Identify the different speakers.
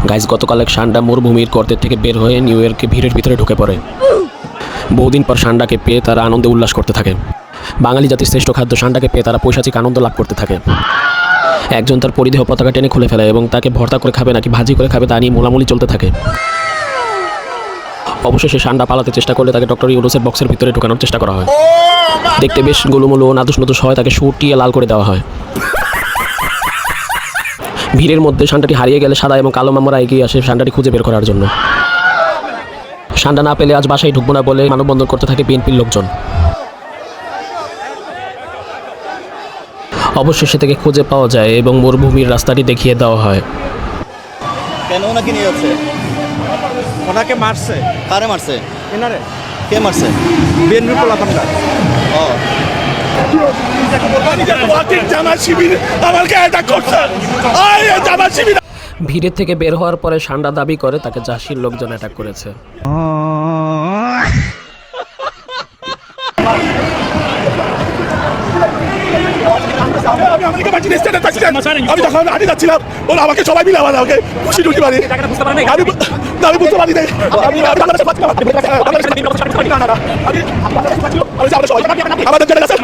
Speaker 1: Guys গতকাল এক ষান্ডা মরুভূমির গর্তের থেকে বের হয়ে নিউ ইয়র্কে ভিড়ের ভিতরে ঢুকে পড়ে। বহুদিন পর ষান্ডাকে পেয়ে তারা আনন্দে উল্লাস করতে থাকে। বাঙালি জাতির শ্রেষ্ঠ খাদ্য ষান্ডাকে পেয়ে তারা পৈশাচিক আনন্দ লাভ করতে থাকে। একজন তার পরিধেয় পতাকা টেনে খুলে ফেলে এবং তাকে ভর্তা করে খাবে নাকি ভাজি করে খাবে তা নিয়ে মোলামুলি চলতে থাকে। অবশেষে ষান্ডা পালাতে চেষ্টা করলে তাকে ডক্টর ইউনুসের বক্সের ভিতরে ঢোকানোর চেষ্টা করা হয়। দেখতে বেশ গোলুমোলু ও নাদুস নদুস হয়, তাকে সুটিয়ে লাল করে দেওয়া হয়। ভিড়ের মধ্যে ষান্ডাটি হারিয়ে গেলে সাদা এবং কালো মামরা এগিয়ে আসে ষান্ডাটি খুঁজে বের করার জন্য। ষান্ডা না পেলে আজ বাসায় ঢুকবো না বলে মানববন্ধন করতে থাকে বিএনপির লোকজন। অবশেষে থেকে খুঁজে পাওয়া যায় এবং মরুভূমির রাস্তাটি দেখিয়ে দেওয়া হয়।
Speaker 2: কেন ওনাকে নিয়ে যাচ্ছে?
Speaker 3: ওনাকে মারছে।
Speaker 2: কারে মারছে?
Speaker 3: এনারে
Speaker 2: কে মারছে?
Speaker 3: বিএনপি পোলাপানটা।
Speaker 2: ও
Speaker 1: ভিড়ের থেকে বের হওয়ার পরে ষান্ডা দাবি করে তাকে জাসির লোকজন অ্যাটাক করেছে।
Speaker 4: আমি যখন হাঁটি যাচ্ছিলাম ওরা আমাকে সবাই মিলে আমাকে খুশি টুটি মারি। আমি বুঝতে পারি নাই। আমাদের জেলে গেছে